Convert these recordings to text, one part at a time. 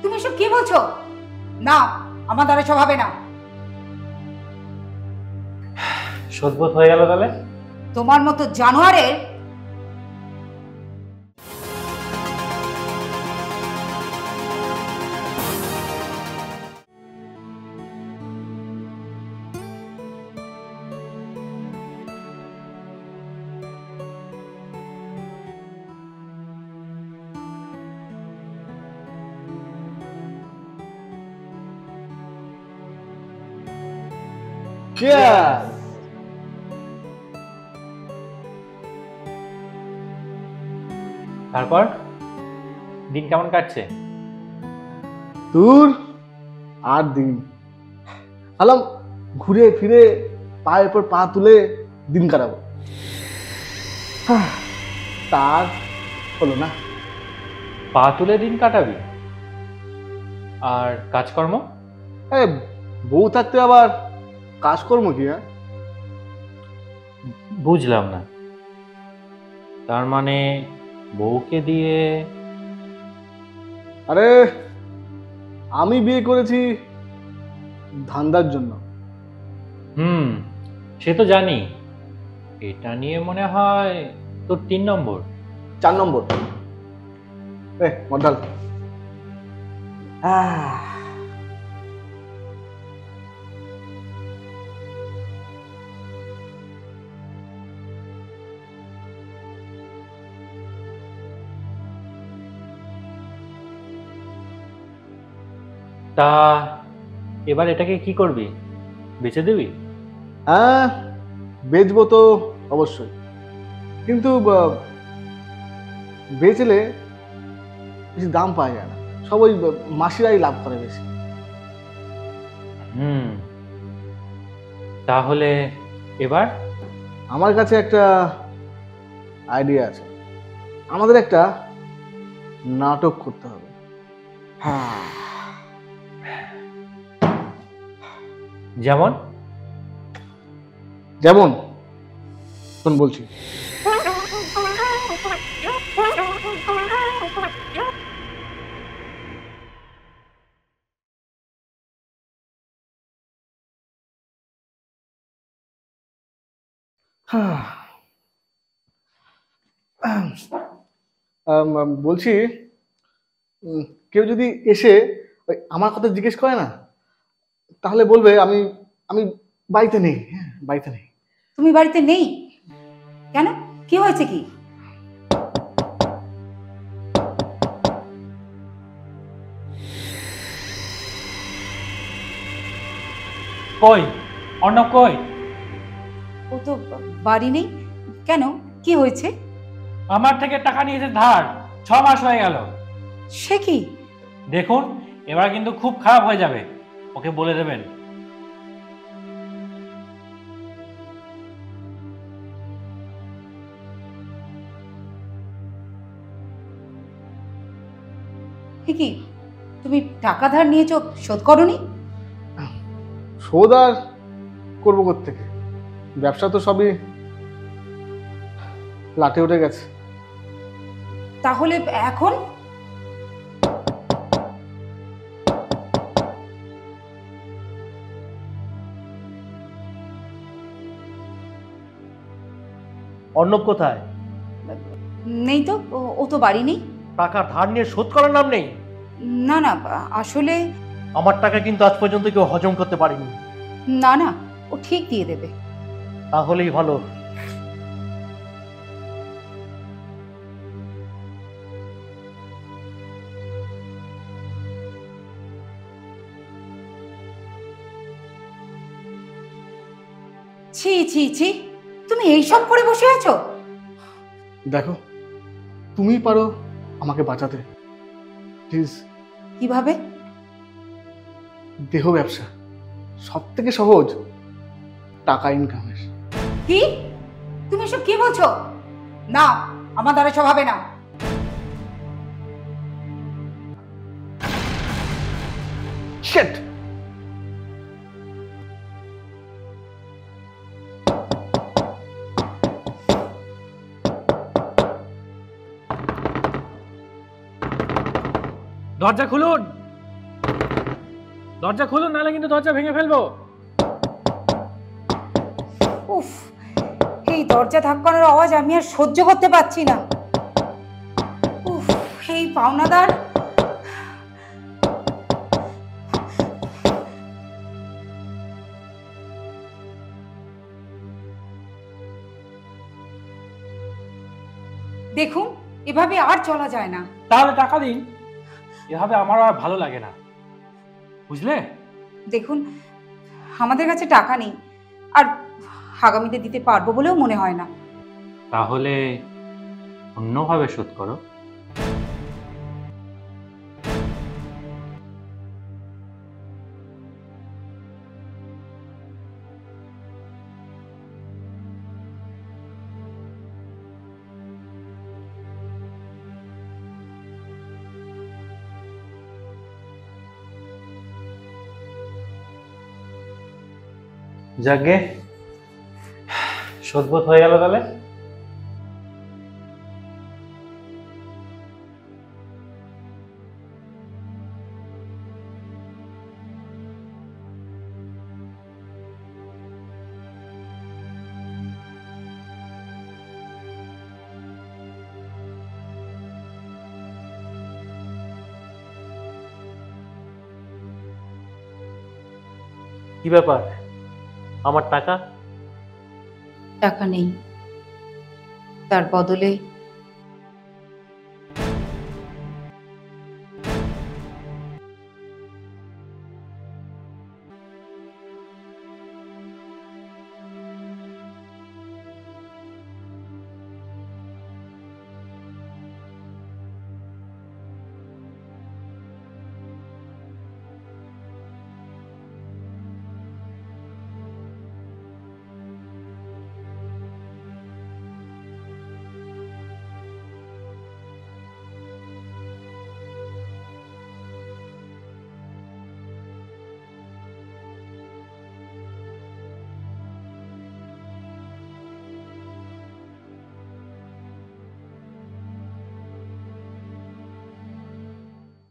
তুমি সব কি বলছো? না, আমার দ্বারা সব হবে না। শোধবোধ হয়ে গেল তাহলে? তোমার মতো জানোয়ারের তারপর দিন কেমন কাটছে? দূর আর দিন আলাম, ঘুরে ফিরে পায়ের পর পা তুলে দিন কাটাবো। তার হলো না। পা তুলে দিন কাটাবি? আর কাজকর্ম? বউ থাকতে আবার কাজকর্ম কি? হ্যাঁ, বুঝলাম না। তার মানে বউকে দিয়ে? আরে আমি বিয়ে করেছি ধান্দার জন্য। সে তো জানি। এটা নিয়ে মনে হয় তোর 3 নম্বর। 4 নম্বর। মডাল। তা এবার এটাকে কি করবি? বেচে দিবি? হ্যাঁ, বেচবো তো অবশ্যই, কিন্তু বেচলে বেশি দাম পাওয়া যায় না। সব ওই মাসিরাই লাভ করে বেশি। তাহলে এবার আমার কাছে একটা আইডিয়া আছে। আমাদের একটা নাটক করতে হবে। যেমন? যেমন শোন বলছি। বলছি, কেউ যদি এসে আমার কথা জিজ্ঞেস করে না, তাহলে বলবে আমি আমি বাড়িতে নেই। হ্যাঁ, বাড়িতে নেই। তুমি বাড়িতে নেই কেন? কি হয়েছে কি? কই অর্ণব কই? ও তো বাড়ি নেই। কেন, কি হয়েছে? আমার থেকে টাকা নিয়েছে ধার, 6 মাস হয়ে গেল। সে কি? দেখুন, এবার কিন্তু খুব খারাপ হয়ে যাবে। ওকে বলে দেবেন। কি তুমি টাকা ধার নিয়েছো, শোধ করোনি? শোধ আর করবো কোত্থেকে? ব্যবসা তো সবই লাটে উঠে গেছে। তাহলে এখন? অর্ণব কোথায়? নেই তো, ও তো বাড়ি নেই। টাকা ধার নিয়ে শোধ করার নাম নেই? না না, আসলে আমার টাকা কিন্তু আজ পর্যন্ত কেউ হজম করতে পারেনি। না না, ও ঠিক দিয়ে দেবে। তাহলেই ভালো। ছি ছি ছি, তুমি এইসব করে বসে আছো? দেখো, তুমি পারো আমাকে বাঁচাতে, প্লিজ। কিভাবে? দেহ ব্যবসা সব থেকে সহজ টাকা ইনকামের। কি? তুমি এসব কি বলছো? না, আমার দ্বারা সব হবে না। শিট! দরজা খুলুন। দরজা খুলুন, নাহলে কিন্তু দরজা ভেঙে ফেলবো। উফ, এই দরজা ধাক্কানোর আওয়াজ আমি আর সহ্য করতে পারছি না। উফ, এই পাওনাদার। দেখুন, এভাবে আর চলা যায় না। তাহলে টাকা দিন, এভাবে আমার আর ভালো লাগে না, বুঝলে? দেখুন, আমাদের কাছে টাকা নেই, আর আগামীতে দিতে পারবো বলেও মনে হয় না। তাহলে অন্যভাবে শোধ করো। যাকে শোধবোধ হয়ে গেল তাহলে। কি ব্যাপার, আমার টাকা? টাকা নেই, তার বদলে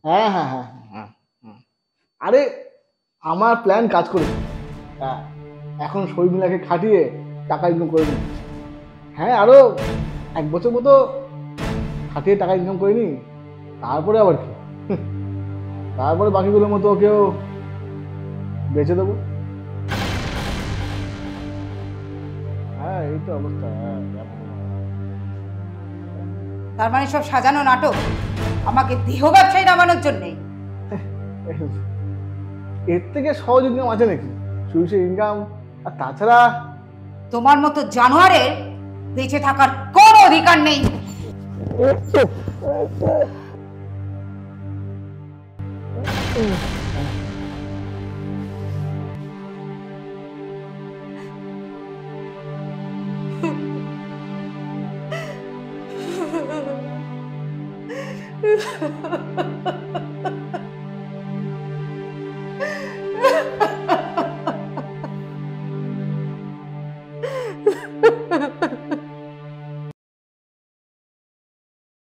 হ্যাঁ হ্যাঁ হ্যাঁ হ্যাঁ হ্যাঁ। আরে আমার প্ল্যান কাজ করেছে। হ্যাঁ, এখন শর্মিলাকে খাটিয়ে টাকা ইনকাম করে নিই। হ্যাঁ, আরো 1 বছর মতো খাটিয়ে টাকা ইনকাম করে নি, তারপরে আবার কি, তারপরে বাকিগুলোর মতো ওকেও বেচে দেবো। হ্যাঁ, এই তো অবস্থা। তার মানে সব সাজানো নাটক, আমাকে দেহ ব্যবসায়ী নামানোর জন্যে। এর থেকে সহজ ইনকাম আছে নাকি? সুইসে ইনকাম। আর তাছাড়া তোমার মতো জানোয়ারের বেঁচে থাকার কোনো অধিকার নেই।